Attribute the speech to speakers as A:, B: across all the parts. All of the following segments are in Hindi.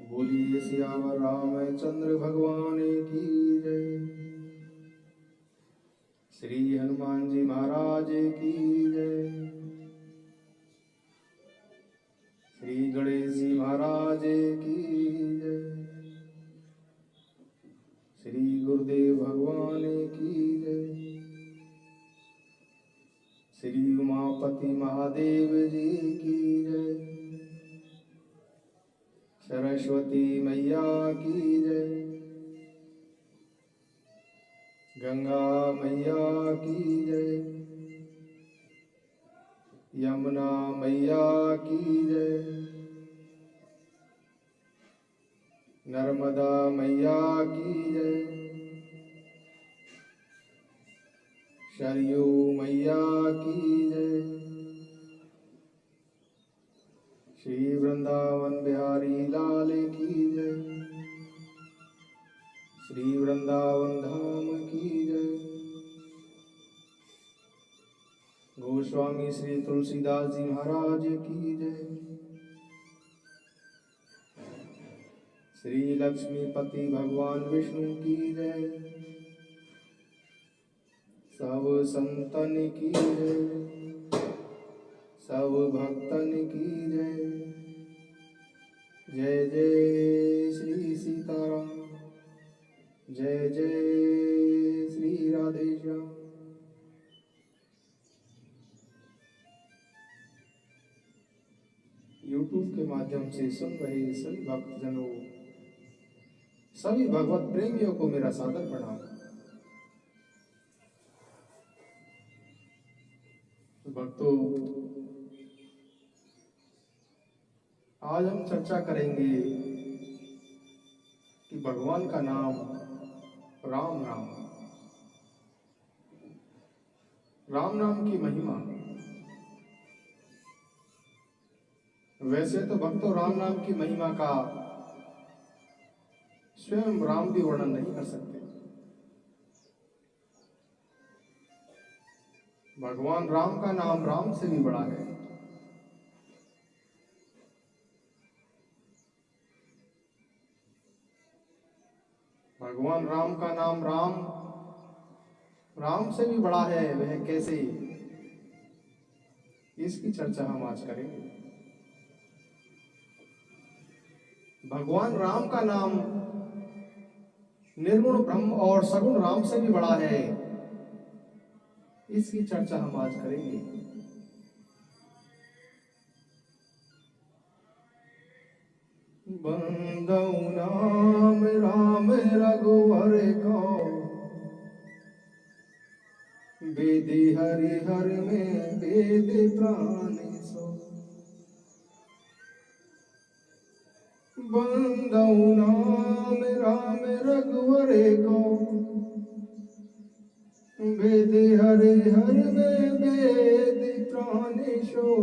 A: बोलिए सियावर रामचंद्र भगवान की जय। श्री हनुमान जी महाराज की जय। श्री गणेश जी महाराज की जय। श्री गुरुदेव भगवान की जय। श्री उमापति महादेव जी की जय। सरस्वती मैया की जय। गंगा मैया की जय। यमुना मैया की जय। नर्मदा मैया की जय। सरयू मैया की जय। श्री वृंदावन बिहारी लाल की जय। श्री वृंदावन धाम की जय। गोस्वामी श्री तुलसीदास जी महाराज की जय। श्री लक्ष्मीपति भगवान विष्णु की जय। सब संतन की जय। सब भक्तन की जय। जय जय श्री सीताराम। जय जय श्री राधेश्याम। यूट्यूब के माध्यम से सुन रहे सभी भक्तजनों, सभी भगवत प्रेमियों को मेरा सादर प्रणाम। भक्तों, आज हम चर्चा करेंगे कि भगवान का नाम राम नाम, राम नाम की महिमा। वैसे तो भक्तों राम नाम की महिमा का स्वयं राम भी वर्णन नहीं कर सकते। भगवान राम का नाम राम से भी बड़ा है। भगवान राम का नाम राम राम से भी बड़ा है। वह कैसे, इसकी चर्चा हम आज करेंगे। भगवान राम का नाम निर्गुण ब्रह्म और सगुण राम से भी बड़ा है, इसकी चर्चा हम आज करेंगे। बंदौ नाम राम रघुवर को, वेदि हरि हर में वेद प्राण सो। बंदौ नाम राम रघुवर को, वेद हरि हर में वेद प्राण सो।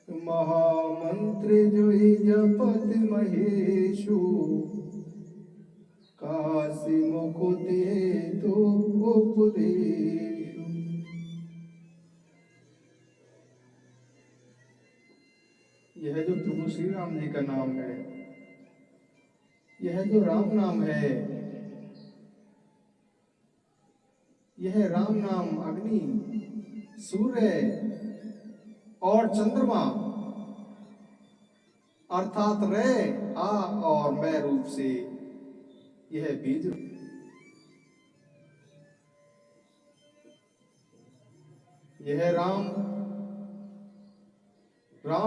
A: महामंत्र जो ही जपत महेशु, काशी मुकुट हेतु उपदेशु। यह जो प्रभु श्री राम जी का नाम है, यह जो राम नाम है, यह राम नाम अग्नि, सूर्य और चंद्रमा अर्थात रे आ और मैं रूप से यह बीज। यह राम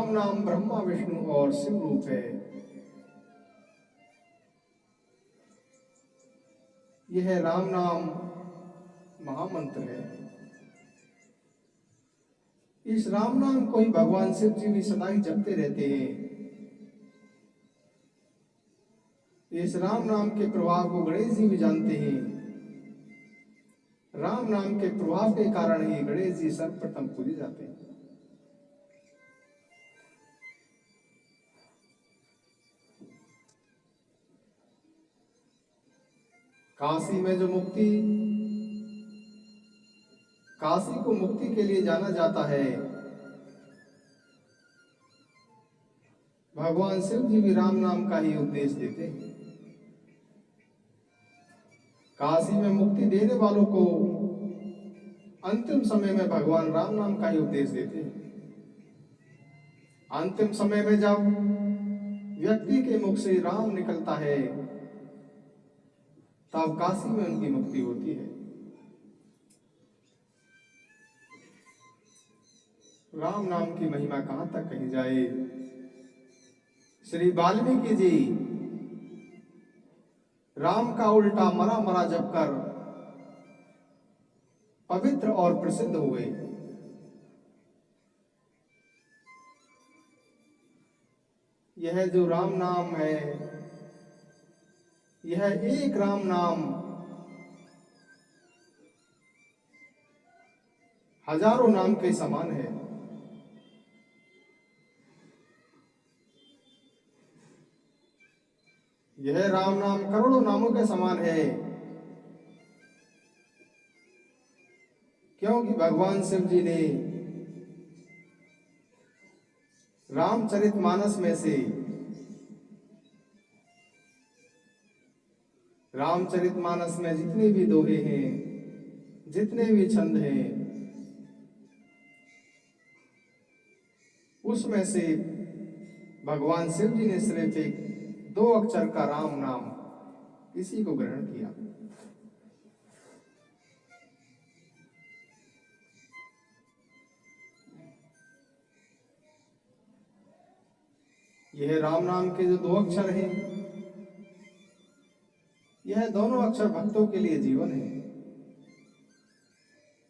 A: नाम ब्रह्मा विष्णु और शिव रूप है। यह राम नाम महामंत्र है। इस राम नाम को ही भगवान शिव जी भी सदा ही जपते रहते हैं। इस राम नाम के प्रभाव को गणेश जी भी जानते हैं। राम नाम के प्रभाव के कारण ही गणेश जी सर्वप्रथम पूजे जाते हैं। काशी में जो काशी को मुक्ति के लिए जाना जाता है, भगवान शिव जी भी राम नाम का ही उपदेश देते हैं। काशी में मुक्ति देने वालों को अंतिम समय में भगवान राम नाम का ही उपदेश देते हैं। अंतिम समय में जब व्यक्ति के मुख से राम निकलता है तब काशी में उनकी मुक्ति होती है। राम नाम की महिमा कहां तक कही जाए। श्री वाल्मीकि जी राम का उल्टा मरा मरा जप कर पवित्र और प्रसिद्ध हो गए। यह जो राम नाम है, यह एक राम नाम हजारों नाम के समान है। यह राम नाम करोड़ों नामों के समान है, क्योंकि भगवान शिव जी ने रामचरितमानस में से रामचरितमानस में जितने भी दोहे हैं, जितने भी छंद हैं, उसमें से भगवान शिव जी ने सिर्फ एक 2 अक्षर का राम नाम इसी को ग्रहण किया। यह राम नाम के जो 2 अक्षर हैं, यह दोनों अक्षर भक्तों के लिए जीवन है।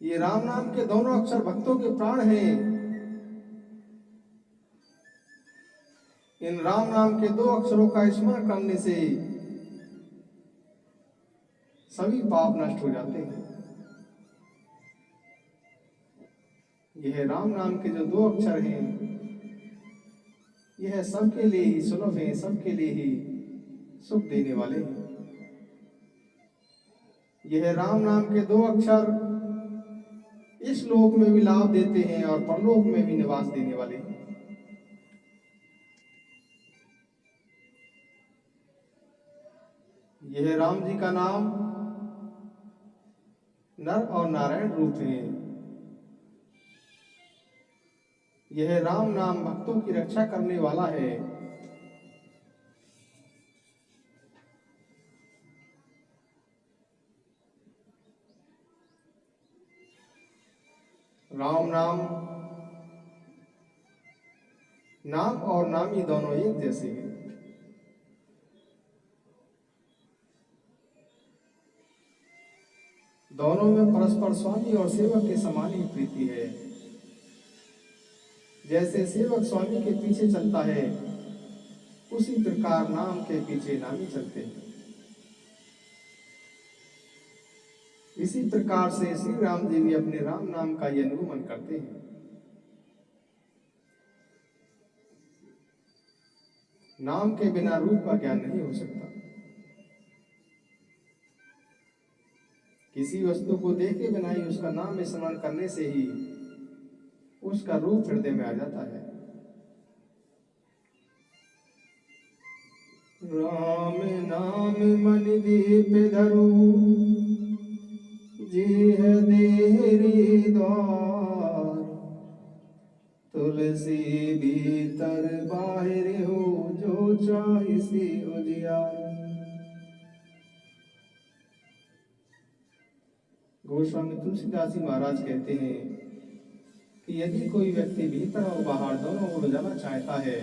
A: ये राम नाम के दोनों अक्षर भक्तों के प्राण हैं। इन राम नाम के 2 अक्षरों का स्मरण करने से सभी पाप नष्ट हो जाते हैं। यह राम नाम के जो 2 अक्षर हैं, यह सबके लिए ही सुलभ है, सबके लिए ही सुख देने वाले हैं। यह राम नाम के 2 अक्षर इस लोक में भी लाभ देते हैं और परलोक में भी निवास देने वाले हैं। यह राम जी का नाम नर और नारायण रूप है। यह राम नाम भक्तों की रक्षा करने वाला है। राम नाम और नामी दोनों एक जैसे हैं। दोनों में परस्पर स्वामी और सेवक के समान ही प्रीति है। जैसे सेवक स्वामी के पीछे चलता है, उसी प्रकार नाम के पीछे नामी चलते हैं। इसी प्रकार से श्री राम जी भी अपने राम नाम का यह अनुगमन करते हैं। नाम के बिना रूप का ज्ञान नहीं हो सकता। किसी वस्तु को देखे बिना ही उसका नाम स्मरण करने से ही उसका रूप हृदय में आ जाता है। राम नाम मन दीप धरू, जेह देहरी द्वार, तुलसी भीतर बाहर हो, जो चाहे से उजियार। गोस्वामी तुलसीदास जी महाराज कहते हैं कि यदि कोई व्यक्ति भीतर और बाहर दोनों ओर जाना चाहता है,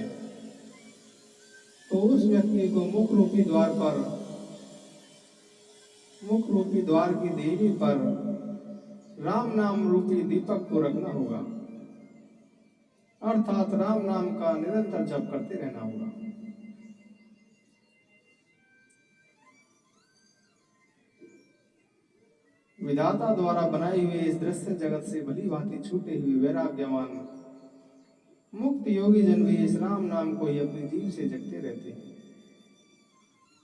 A: तो उस व्यक्ति को मुख रूपी द्वार की देवी पर राम नाम रूपी दीपक को रखना होगा, अर्थात राम नाम का निरंतर जप करते रहना होगा। विधाता द्वारा बनाई हुई इस दृश्य जगत से भली भांति छूटे हुए वैराग्यवान मुक्त योगी जन भी इस राम नाम को ही अपने जीव से जगते रहते हैं।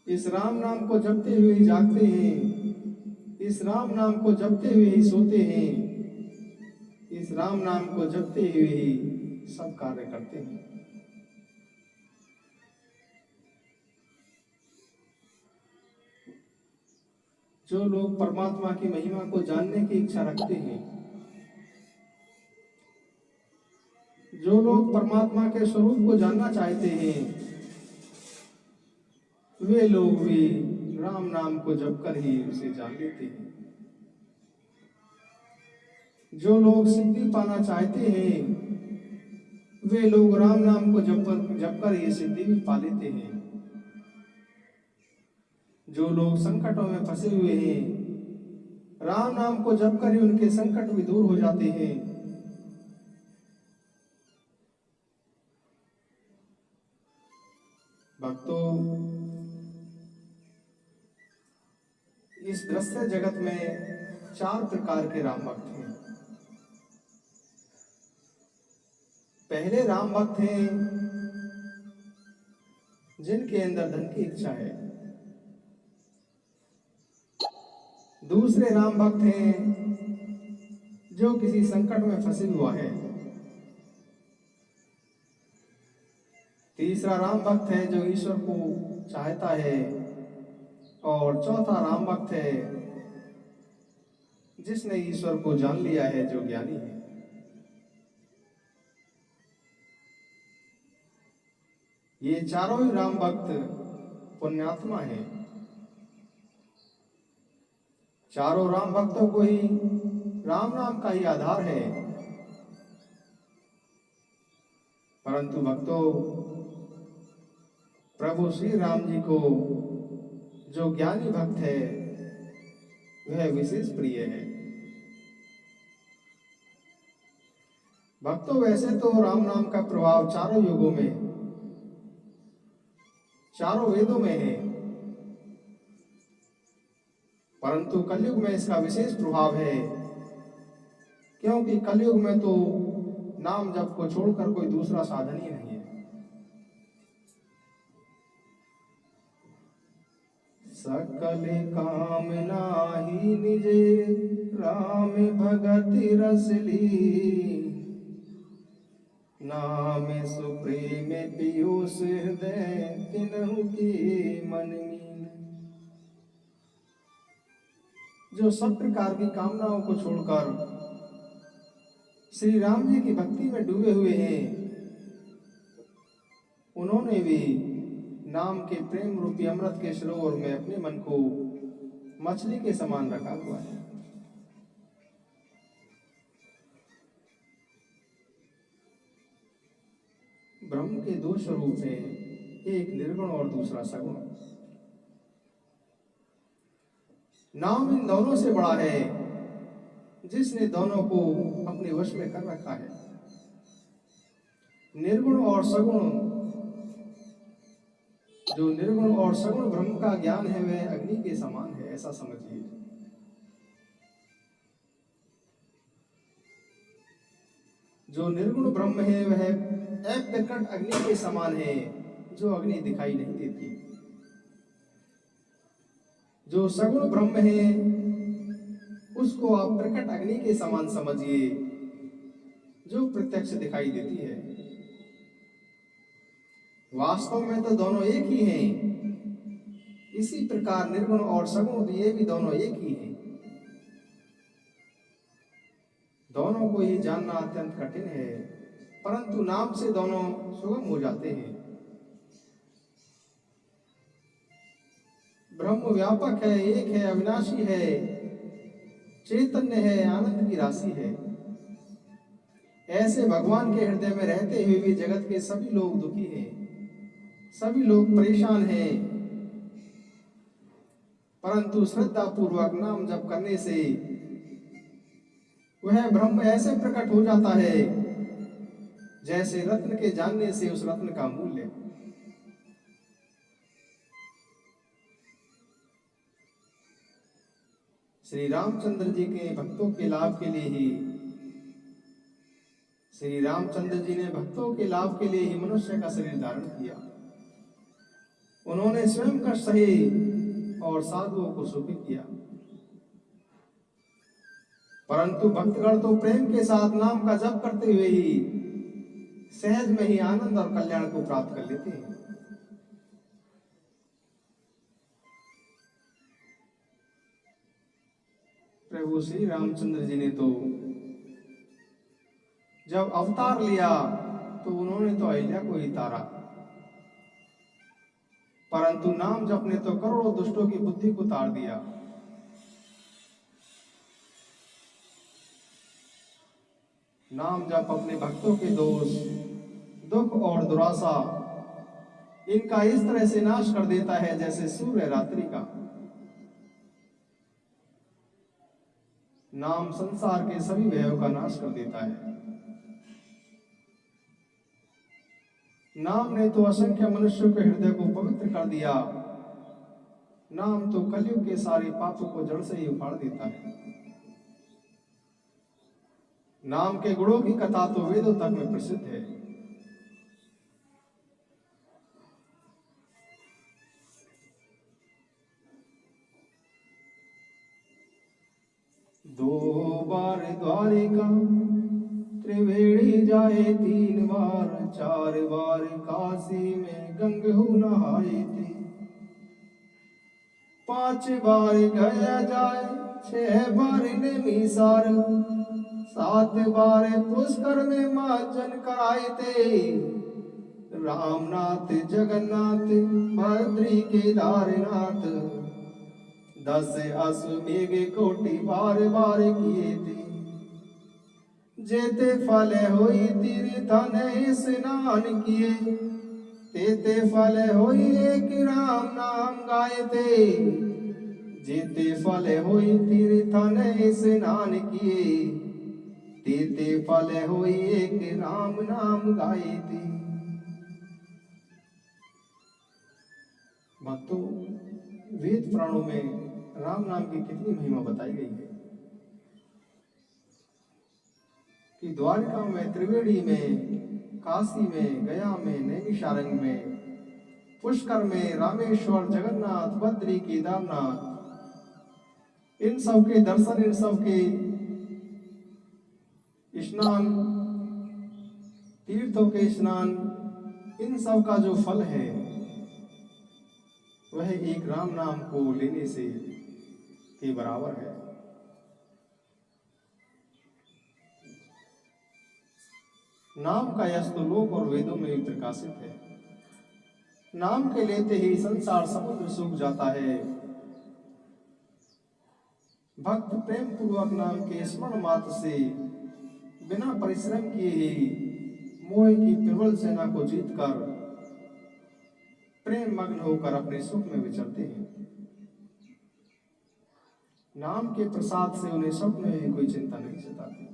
A: इस राम नाम को जपते हुए ही जागते हैं, इस राम नाम को जपते हुए ही सोते हैं, इस राम नाम को जपते हुए ही सब कार्य करते हैं। जो लोग परमात्मा की महिमा को जानने की इच्छा रखते हैं, जो लोग परमात्मा के स्वरूप को जानना चाहते हैं, वे लोग भी राम नाम को जप कर ही उसे जान लेते हैं। जो लोग सिद्धि पाना चाहते हैं, वे लोग राम नाम को जप कर ये सिद्धि भी पा लेते हैं। जो लोग संकटों में फंसे हुए हैं, राम नाम को जप कर ही उनके संकट भी दूर हो जाते हैं। भक्तों, इस दृश्य जगत में 4 प्रकार के राम भक्त हैं। पहले राम भक्त हैं जिनके अंदर धन की इच्छा है। दूसरे राम भक्त हैं जो किसी संकट में फंसे हुआ है। तीसरा राम भक्त है जो ईश्वर को चाहता है। और चौथा राम भक्त है जिसने ईश्वर को जान लिया है, जो ज्ञानी है। ये चारों ही राम भक्त पुण्यात्मा हैं। चारों राम भक्तों को ही राम नाम का ही आधार है। परंतु भक्तों, प्रभु श्री राम जी को जो ज्ञानी भक्त है वह विशेष प्रिय है। भक्तों, वैसे तो राम नाम का प्रभाव चारों युगों में, चारों वेदों में है, परंतु कलयुग में इसका विशेष प्रभाव है, क्योंकि कलयुग में तो नाम जप को छोड़कर कोई दूसरा साधन ही नहीं है। सकल काम नाही निजे राम भगति रसली, नाम सुप्रेम पीयूष हृदय तिन्हु की मन मीन। जो सब प्रकार की कामनाओं को छोड़कर श्री राम जी की भक्ति में डूबे हुए हैं, उन्होंने भी नाम के प्रेम रूपी अमृत के सरोवर में अपने मन को मछली के समान रखा हुआ है। ब्रह्म के 2 स्वरूप हैं, एक निर्गुण और दूसरा सगुण। नाम इन दोनों से बड़ा है, जिसने दोनों को अपने वश में कर रखा है। निर्गुण और सगुण, जो निर्गुण और सगुण ब्रह्म का ज्ञान है वह अग्नि के समान है, ऐसा समझिए। जो निर्गुण ब्रह्म है वह अप्रकट अग्नि के समान है, जो अग्नि दिखाई नहीं देती। जो सगुण ब्रह्म है उसको आप प्रकट अग्नि के समान समझिए, जो प्रत्यक्ष दिखाई देती है। वास्तव में तो दोनों एक ही हैं। इसी प्रकार निर्गुण और सगुण ये भी दोनों एक ही हैं। दोनों को ही जानना अत्यंत कठिन है, परंतु नाम से दोनों सुगम हो जाते हैं। ब्रह्म व्यापक है, एक है, अविनाशी है, चैतन्य है, आनंद की राशि है। ऐसे भगवान के हृदय में रहते हुए भी जगत के सभी लोग दुखी हैं, सभी लोग परेशान हैं। परंतु श्रद्धा पूर्वक नाम जप करने से वह ब्रह्म ऐसे प्रकट हो जाता है जैसे रत्न के जानने से उस रत्न का मूल्य। श्री रामचंद्र जी के भक्तों के लाभ के लिए ही, श्री रामचंद्र जी ने भक्तों के लाभ के लिए ही मनुष्य का शरीर धारण किया। उन्होंने स्वयं कष्ट सहे और साधुओं को सुखी किया। परंतु भक्तगण तो प्रेम के साथ नाम का जप करते हुए ही सहज में ही आनंद और कल्याण को प्राप्त कर लेते हैं। प्रभु श्री रामचंद्र जी ने तो जब अवतार लिया तो उन्होंने तो अहिल्या को ही तारा, परंतु नाम जपने तो करोड़ों दुष्टों की बुद्धि को तार दिया। नाम जप अपने भक्तों के दोष, दुख और दुराशा इनका इस तरह से नाश कर देता है जैसे सूर्य रात्रि का। नाम संसार के सभी भयों का नाश कर देता है। नाम ने तो असंख्य मनुष्यों के हृदय को पवित्र कर दिया। नाम तो कलयुग के सारे पापों को जड़ से ही उखाड़ देता है। नाम के गुणों की कथा तो वेदों तक में प्रसिद्ध है। दो बार द्वारिका त्रिवेणी जाए, 3 बार 4 बार काशी में गंगू नहाई थी, 5 बार गया जाए, 6 बार निमिसार, 7 बार पुष्कर में मार्जन कराए थे। रामनाथ जगन्नाथ बद्री केदारनाथ, 10 अश्वमेघ कोटि बार बार किए थे। जेते फल होई तीर्थन स्नान किए, तेते फल होई एक राम नाम गाए थे। जेते फल होई तीर्थन स्नान किए, तेते फल होई एक राम नाम गाए थे। भक्तों, वेद पुराणों में राम नाम की कितनी महिमा बताई गई है कि द्वारका में, त्रिवेणी में, काशी में, गया में, नैमिषारण्य में, पुष्कर में, रामेश्वर, जगन्नाथ, बद्री, केदारनाथ, इन सब के दर्शन, इन सब के स्नान, तीर्थों के स्नान, इन सब का जो फल है वह एक राम नाम को लेने से के बराबर है। नाम का यश तो लोक और वेदों में भी प्रकाशित है। नाम के लेते ही संसार समुद्र सूख जाता है। भक्त प्रेम पूर्वक नाम के स्मरण मात्र से बिना परिश्रम किए ही मोह की प्रबल सेना को जीतकर प्रेम मग्न होकर अपने सुख में विचरते हैं। नाम के प्रसाद से उन्हें स्वप्न में भी कोई चिंता नहीं सताती।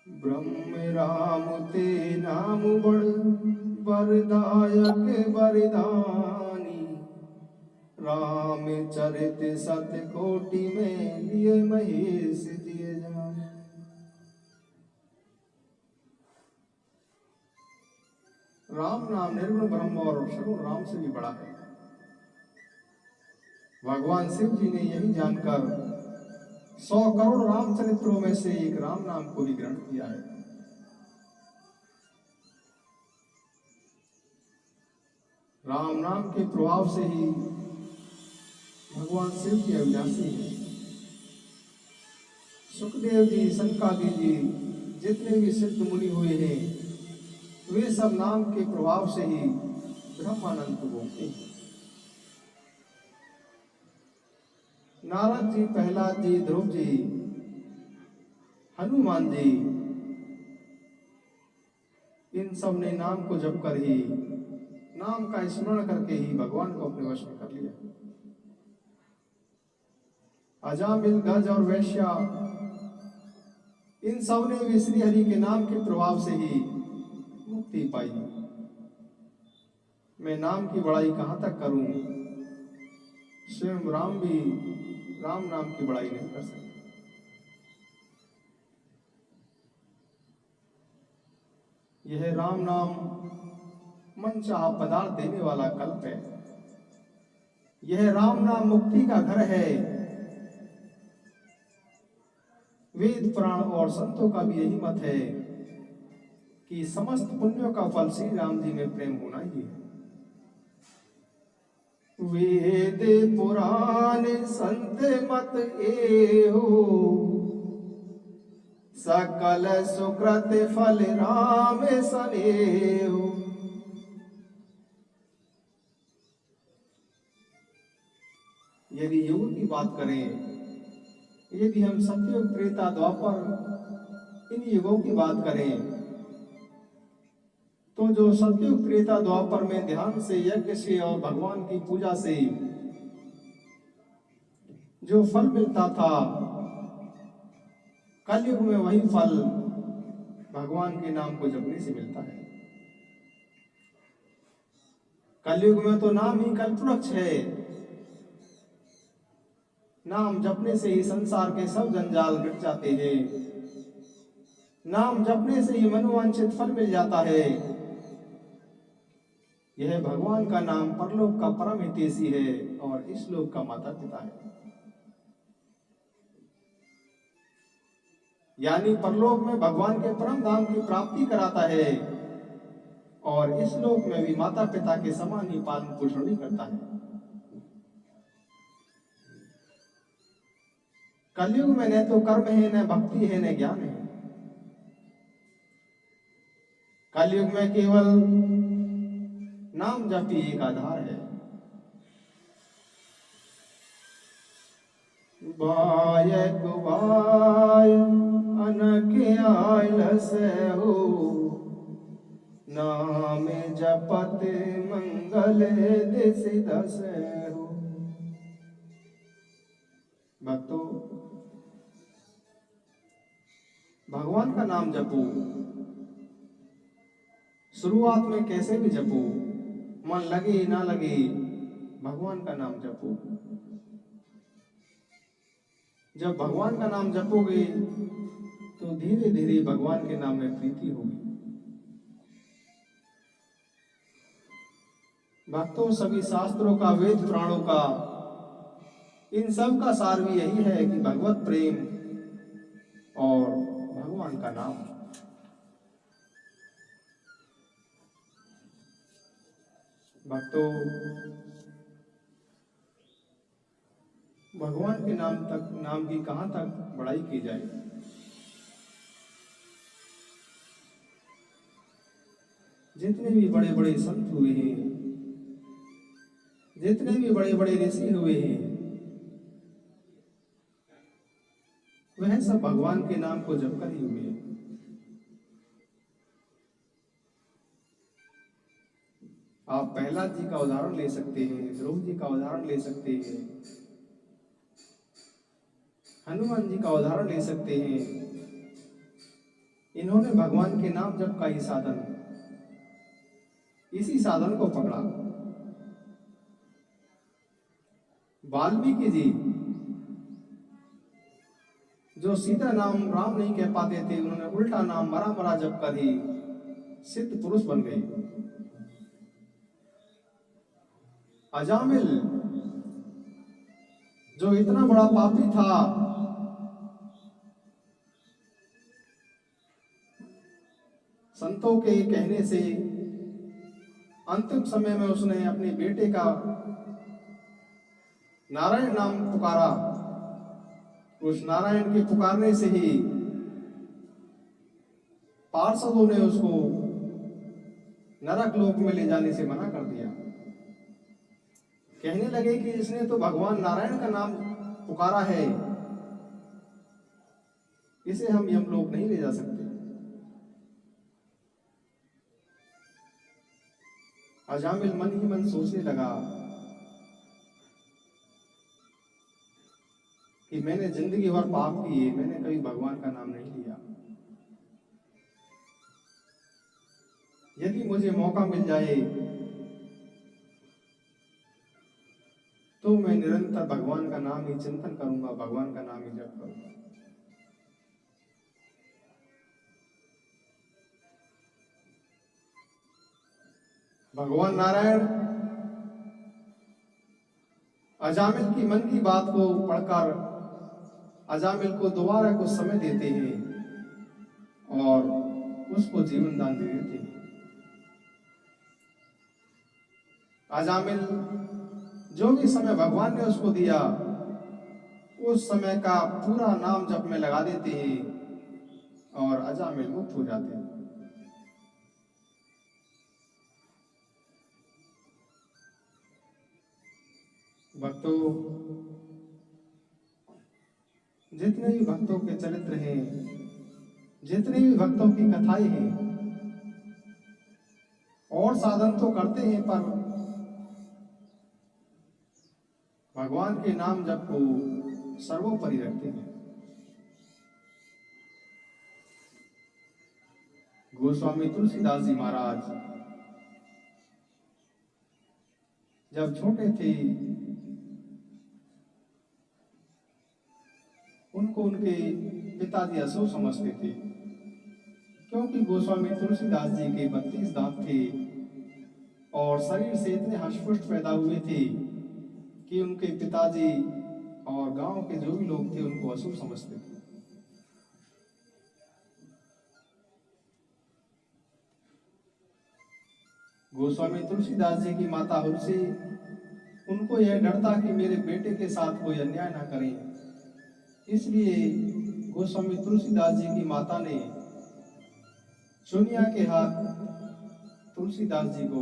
A: ब्रह्म राम ते नाम बड़ वरदायक वरदानी, राम चरित सत कोटि में लिए महेश दिए जान। राम नाम निर्गुण ब्रह्म और सगुण राम से भी बड़ा है। भगवान शिव जी ने यही जानकर 100 करोड़ रामचरित्रों में से एक राम नाम को भी ग्रहण किया है। राम नाम के प्रभाव से ही भगवान शिव की अविनाशी है। सुखदेव जी, सनकादिक जी, जितने भी सिद्ध मुनि हुए हैं वे सब नाम के प्रभाव से ही ब्रह्मानंद को भोगते हैं। नारद जी, प्रहलाद जी, ध्रुव जी, हनुमान जी, इन सब ने नाम को जप कर ही, नाम का स्मरण करके ही भगवान को अपने वश में कर लिया। अजामिल, गज और वैश्या, इन सब ने भी श्री हरि के नाम के प्रभाव से ही मुक्ति पाई। मैं नाम की बड़ाई कहां तक करूं, स्वयं राम भी राम नाम की बड़ाई नहीं कर सकते। यह राम नाम मन चाहा पदार्थ देने वाला कल्प है। यह राम नाम मुक्ति का घर है। वेद पुराण और संतों का भी यही मत है कि समस्त पुण्यों का फल श्री राम जी में प्रेम होना ही है। वेद पुराण संत मत एहो, सकल सुकृत फल राम सनेहो। यदि युग की बात करें, यदि हम सतयुग त्रेता द्वापर इन युगों की बात करें, तो जो सतयुग त्रेता द्वापर में ध्यान से, यज्ञ से और भगवान की पूजा से जो फल मिलता था, कलयुग में वही फल भगवान के नाम को जपने से मिलता है। कलयुग में तो नाम ही कल्पवृक्ष है। नाम जपने से ही संसार के सब जंजाल मिट जाते हैं। नाम जपने से ही मनोवांछित फल मिल जाता है। यह भगवान का नाम परलोक का परम हितैषी है और इस लोक का माता पिता है। यानी परलोक में भगवान के परम धाम की प्राप्ति कराता है और इस लोक में भी माता पिता के समान ही पालन पोषण भी करता है। कलयुग में न तो कर्म है, न भक्ति है, न ज्ञान है। कलयुग में केवल नाम जप ही एक आधार है। बायक बाय अनके आयलस हो, नाम जपत मंगल दिस दस हो। भक्तों, भगवान का नाम जपो। शुरुआत में कैसे भी जपो, मन लगे ना लगे, भगवान का नाम जपो। जब भगवान का नाम जपोगे तो धीरे धीरे भगवान के नाम में प्रीति होगी। भक्तों, सभी शास्त्रों का, वेद पुराणों का, इन सब का सार भी यही है कि भगवत प्रेम और भगवान का नाम। भक्तों, भगवान के नाम की कहां तक बड़ाई की जाए। जितने भी बड़े बड़े संत हुए हैं, जितने भी बड़े बड़े ऋषि हुए हैं, वह सब भगवान के नाम को जपकर ही हुए हैं। आप प्रहलाद जी का उदाहरण ले सकते हैं, ध्रुव जी का उदाहरण ले सकते हैं, हनुमान जी का उदाहरण ले सकते हैं। इन्होंने भगवान के नाम जप का ही साधन, इसी साधन को पकड़ा। वाल्मीकि जी, जो सीधा नाम राम नहीं कह पाते थे, उन्होंने उल्टा नाम मरा मरा जप कर ही सिद्ध पुरुष बन गए। अजामिल, जो इतना बड़ा पापी था, संतों के कहने से अंतिम समय में उसने अपने बेटे का नारायण नाम पुकारा। उस नारायण के पुकारने से ही पार्षदों ने उसको नरक लोक में ले जाने से मना कर दिया। कहने लगे कि इसने तो भगवान नारायण का नाम पुकारा है, इसे हम यमलोक नहीं ले जा सकते। अजामिल मन ही मन सोचने लगा कि मैंने जिंदगी भर पाप किए, मैंने कभी भगवान का नाम नहीं लिया। यदि मुझे मौका मिल जाए तो मैं निरंतर भगवान का नाम ही चिंतन करूंगा, भगवान का नाम ही जप करूंगा। भगवान नारायण अजामिल की मन की बात को पढ़कर अजामिल को दोबारा कुछ समय देते हैं और उसको जीवन दान दे देते हैं। अजामिल जो भी समय भगवान ने उसको दिया उस समय का पूरा नाम जप में लगा देते हैं और अजामिल मुक्त हो जाते हैं। भक्तों, जितने भी भक्तों के चरित्र हैं, जितने भी भक्तों की कथाएं हैं, और साधन तो करते हैं पर भगवान के नाम जप को सर्वोपरि रखते हैं। गोस्वामी तुलसीदास जी महाराज जब छोटे थे उनको उनके पिताजी अशोक समझते थे, क्योंकि गोस्वामी तुलसीदास जी के 32 दांत थे और शरीर से इतने हष्टपुष्ट पैदा हुए थे कि उनके पिताजी और गांव के जो भी लोग थे उनको अशुभ समझते थे। गोस्वामी तुलसीदास जी की माता हुलसी, उनको यह डर था कि मेरे बेटे के साथ कोई अन्याय ना करें, इसलिए गोस्वामी तुलसीदास जी की माता ने चुनिया के हाथ तुलसीदास जी को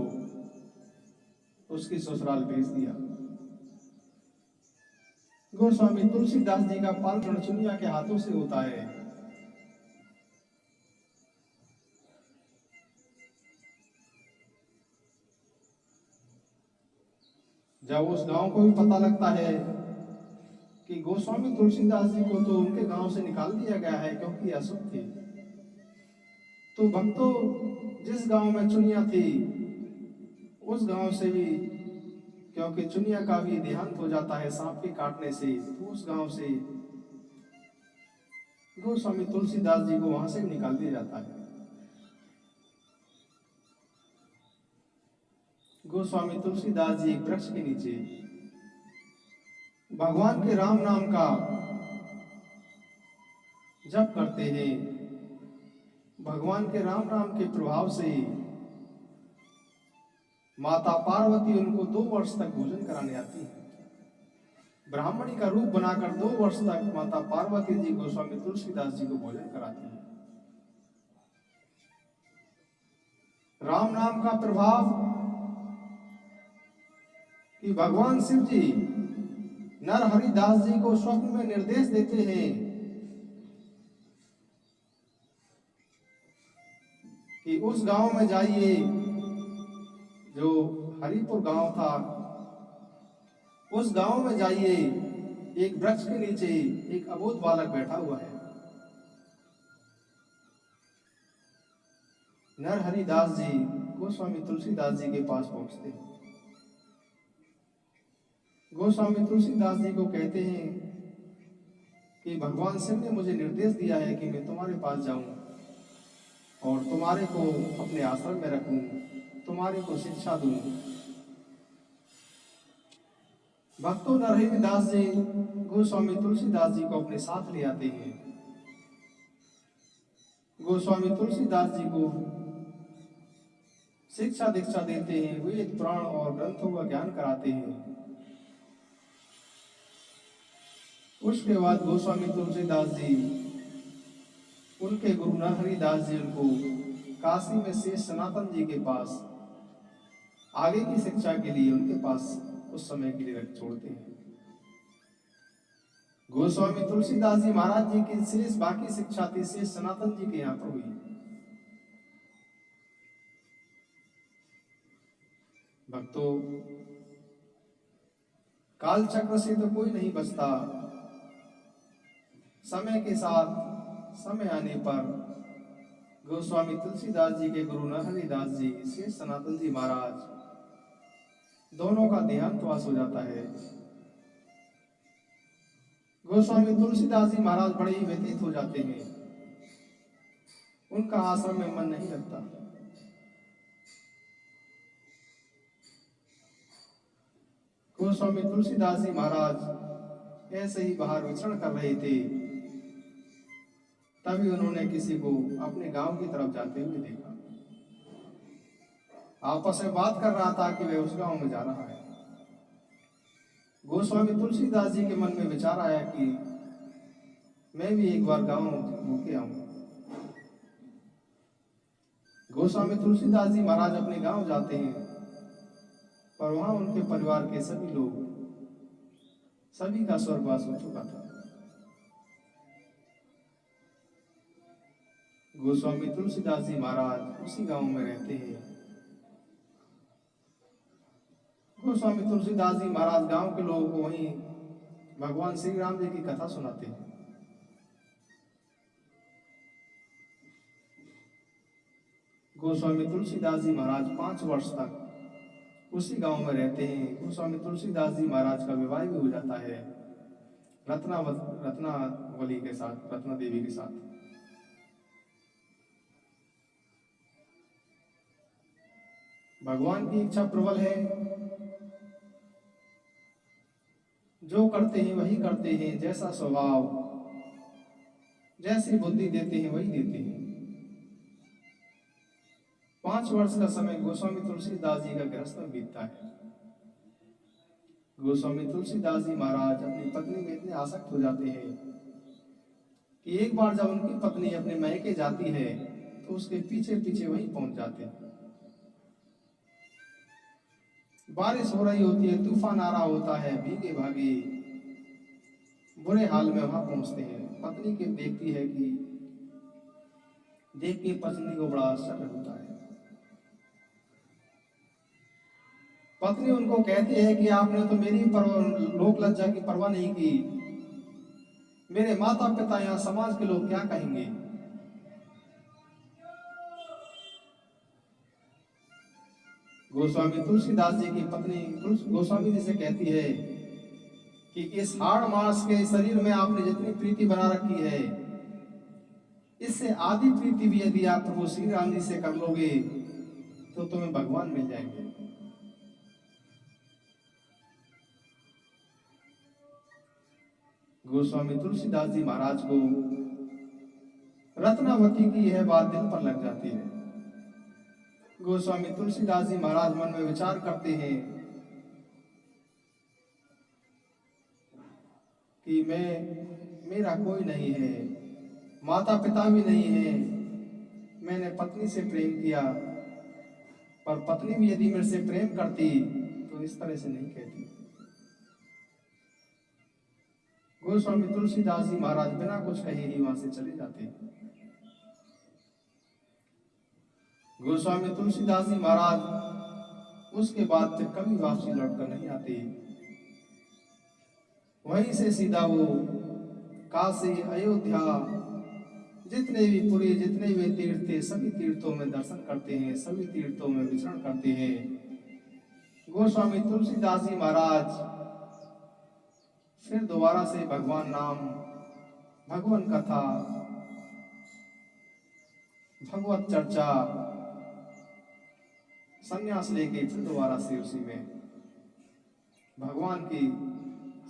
A: उसकी ससुराल भेज दिया। गोस्वामी तुलसीदास जी का पालन चुनिया के हाथों से होता है। जब उस गांव को भी पता लगता है कि गोस्वामी तुलसीदास जी को तो उनके गांव से निकाल दिया गया है क्योंकि अशुभ थे, तो भक्तों जिस गांव में चुनिया थी उस गांव से भी, क्योंकि चुनिया का भी देहांत हो जाता है सांप के काटने से, तो उस गांव से गोस्वामी तुलसीदास जी को वहां से निकाल दिया जाता है। गोस्वामी तुलसीदास जी एक वृक्ष के नीचे भगवान के राम नाम का जप करते हैं। भगवान के राम नाम के प्रभाव से माता पार्वती उनको 2 वर्ष तक भोजन कराने आती है। ब्राह्मणी का रूप बनाकर 2 वर्ष तक माता पार्वती जी गोस्वामी तुलसीदास जी को भोजन कराती है। राम नाम का प्रभाव कि भगवान शिव जी नर हरिदास जी को स्वप्न में निर्देश देते हैं कि उस गांव में जाइए, जो हरिपुर गांव था, उस गांव में जाइए, एक वृक्ष के नीचे एक अबोध बालक बैठा हुआ है। नर हरिदास जी गोस्वामी तुलसीदास जी के पास पहुंचते हैं। गोस्वामी तुलसीदास जी को कहते हैं कि भगवान शिव ने मुझे निर्देश दिया है कि मैं तुम्हारे पास जाऊं और तुम्हारे को अपने आश्रम में रखूं, तुम्हारे को शिक्षा दूं। भक्तों, नरहरिदास जी गोस्वामी तुलसीदास जी को अपने साथ ले आते हैं। गोस्वामी तुलसीदास जी को शिक्षा दीक्षा देते हैं, वेद पुराण और ग्रंथों का ज्ञान कराते हैं। उसके बाद गोस्वामी तुलसीदास जी, उनके गुरु नरहरिदास जी उनको काशी में शेष सनातन जी के पास आगे की शिक्षा के लिए उनके पास उस समय के लिए रख छोड़ते हैं। गोस्वामी तुलसीदास जी महाराज जी की शेष बाकी शिक्षा थी शेष सनातन जी के यहाँ पर हुई। भक्तों, काल चक्र से तो कोई नहीं बचता। समय के साथ समय आने पर गोस्वामी तुलसीदास जी के गुरु नरहरिदास जी, शेष सनातन जी महाराज, दोनों का देहांतवास हो जाता है। गोस्वामी तुलसीदास जी महाराज बड़े ही व्यतीत हो जाते हैं, उनका आश्रम में मन नहीं लगता। गोस्वामी तुलसीदास जी महाराज ऐसे ही बाहर विचरण कर रहे थे, तभी उन्होंने किसी को अपने गांव की तरफ जाते हुए देखा। आपस में बात कर रहा था कि वह उस गांव में जा रहा है। गोस्वामी तुलसीदास जी के मन में विचार आया कि मैं भी एक बार गांव होके आऊं। गोस्वामी तुलसीदास जी महाराज अपने गांव जाते हैं, पर वहां उनके परिवार के सभी लोग, सभी का स्वर्गवास हो चुका था। गोस्वामी तुलसीदास जी महाराज उसी गांव में रहते हैं। गोस्वामी तुलसीदास जी महाराज गांव के लोगों को वहीं भगवान श्री राम जी की कथा सुनाते हैं। गोस्वामी तुलसीदास जी महाराज 5 वर्ष तक उसी गांव में रहते हैं। गोस्वामी तुलसीदास जी महाराज का विवाह भी हो जाता है रत्नावली के साथ, रत्ना देवी के साथ। भगवान की इच्छा प्रबल है, जो करते हैं वही करते हैं, जैसा स्वभाव, जैसी बुद्धि देते हैं वही देते हैं। 5 वर्ष का समय गोस्वामी तुलसीदास जी का गृहस्थ में बीतता है। गोस्वामी तुलसीदास जी महाराज अपनी पत्नी में इतने आसक्त हो जाते हैं कि एक बार जब उनकी पत्नी अपने मैके जाती है तो उसके पीछे पीछे वहीं पहुंच जाते हैं। बारिश हो रही होती है, तूफान आ रहा होता है, भीगे भागे बुरे हाल में वहां पहुंचते हैं। पत्नी के देखती है कि देख के पत्नी को बड़ा आश्चर्य होता है। पत्नी उनको कहती है कि आपने तो मेरी लोक लज्जा की परवाह नहीं की, मेरे माता पिता, यहाँ समाज के लोग क्या कहेंगे। गोस्वामी तुलसीदास जी की पत्नी गोस्वामी जी से कहती है कि इस हाड़ मास के शरीर में आपने जितनी प्रीति बना रखी है, इससे आधी प्रीति भी यदि आप प्रभु श्री राम जी से कर लोगे तो तुम्हें भगवान मिल जाएंगे। गोस्वामी तुलसीदास जी महाराज को रत्नावती की यह बात दिल पर लग जाती है। गोस्वामी तुलसीदास जी महाराज मन में विचार करते हैं कि मेरा कोई नहीं है, माता पिता भी नहीं है, मैंने पत्नी से प्रेम किया, पर पत्नी भी यदि मेरे से प्रेम करती तो इस तरह से नहीं कहती। गोस्वामी तुलसीदास जी महाराज बिना कुछ कहे ही वहां से चले जाते हैं। गोस्वामी तुलसीदास जी महाराज उसके बाद फिर कभी वापसी लौटकर नहीं आते। वहीं से सीधा वो काशी, अयोध्या, जितने भी पुरी, जितने भी तीर्थ थे, सभी तीर्थों में दर्शन करते हैं, सभी तीर्थों में विचरण करते हैं। गोस्वामी तुलसीदास जी महाराज फिर दोबारा से भगवान नाम, भगवान कथा, भगवत चर्चा, संन्यास लेके फिर दोबारा से उसी में भगवान के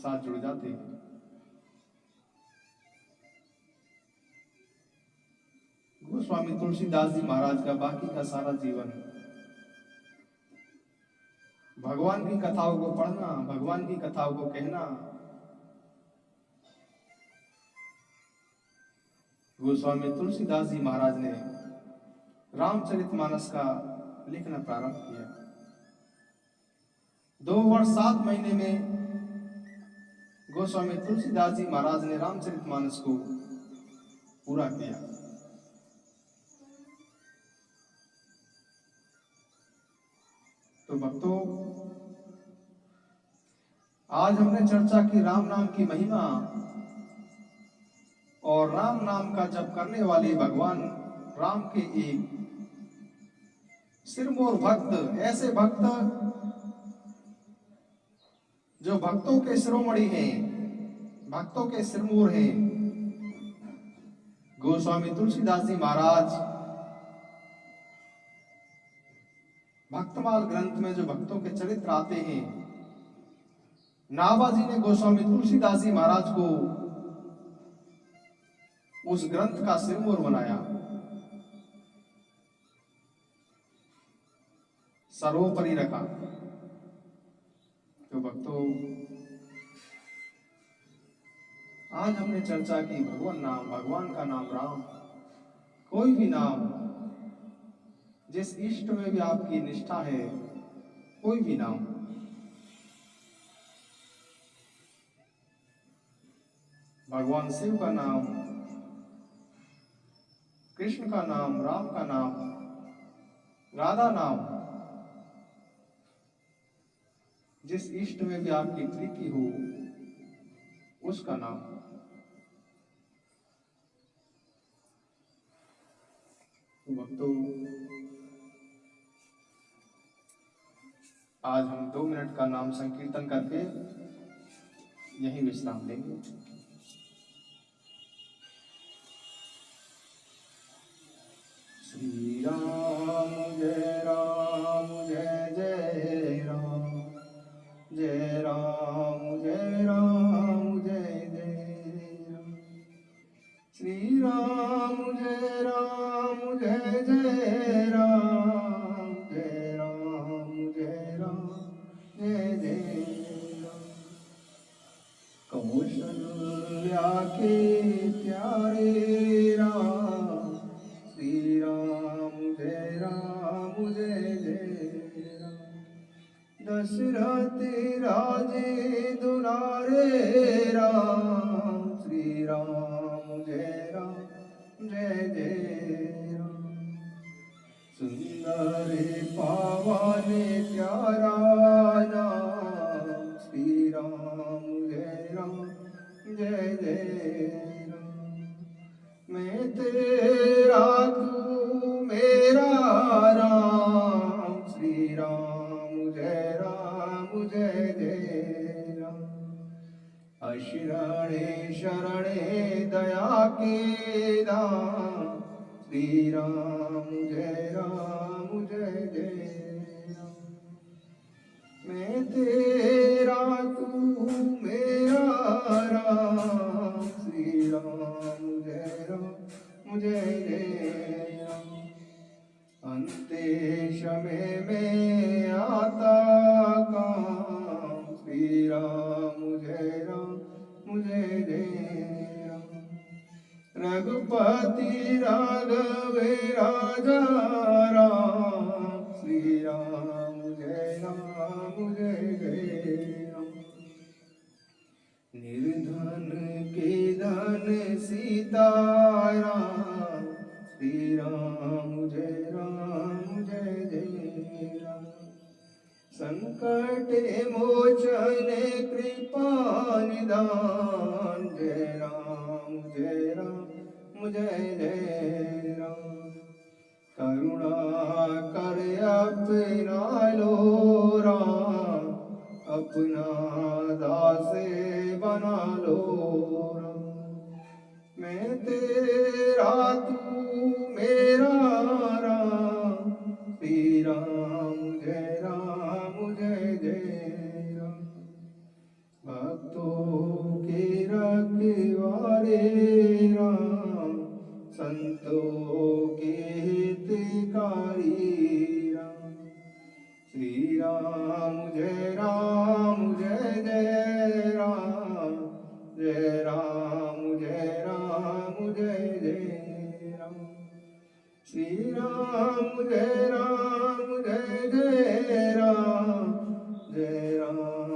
A: साथ जुड़ जाते हैं। गोस्वामी तुलसीदास जी महाराज का बाकी का सारा जीवन भगवान की कथाओं को पढ़ना, भगवान की कथाओं को कहना। गोस्वामी तुलसीदास जी महाराज ने रामचरितमानस का लिखना प्रारंभ किया। 2 वर्ष 7 महीने में गोस्वामी तुलसीदास जी महाराज ने रामचरितमानस को पूरा किया। तो भक्तों, आज हमने चर्चा की राम नाम की महिमा और राम नाम का जप करने वाले भगवान राम के एक सिरमौर भक्त, ऐसे भक्त जो भक्तों के शिरोमणि हैं, भक्तों के सिरमौर हैं। गोस्वामी तुलसीदास जी महाराज भक्तमाल ग्रंथ में जो भक्तों के चरित्र आते हैं, नाभाजी ने गोस्वामी तुलसीदास जी महाराज को उस ग्रंथ का सिरमौर बनाया, सर्वोपरि रखा। तो भक्तों, आज हमने चर्चा की भगवान नाम, भगवान का नाम राम, कोई भी नाम, जिस इष्ट में भी आपकी निष्ठा है, कोई भी नाम, भगवान शिव का नाम, कृष्ण का नाम, राम का नाम, राधा नाम, जिस इष्ट में भी आपकी प्रीति हो उसका नाम। भक्तों, आज हम 2 मिनट का नाम संकीर्तन करके यहीं विश्राम लेंगे। श्री राम जय राम जय जय राम, जय राम जय राम जय जय राम, श्री राम जय राम जय जय राम, जय राम जय राम जय जय राम। कौशल्या के प्यारे राम, श्री राम जय राम, दशरथ राजे दुलारे राम, श्री राम जय राम, सुंदर पावन प्यारा नाम, श्री राम जय राम, मैं तेरा तू मेरा राम, श्री राम जय राम, अशरणे शरणे दया के दाम, श्री राम जय राम, मैं तेरा तू मेरा राम, श्री राम जय राम, अंते समय में आता काम, श्री राम जय राम, रघुपति राघव राजा राम, श्री राम जय राम, निर्धन के धन सीताराम, श्री राम जय राम, संकट मोचन कृपा निदान, जय राम जय राम, करुणा कर अपना लो राम, अपना दास बना लो राम, मैं तेरा तू मेरा राम, श्री राम जय राम, भक्तों के रखवाले राम, संतों के हितकारी राम, श्री राम जय राम जय राम, जय राम जय राम, श्री राम जय राम जय राम, जय राम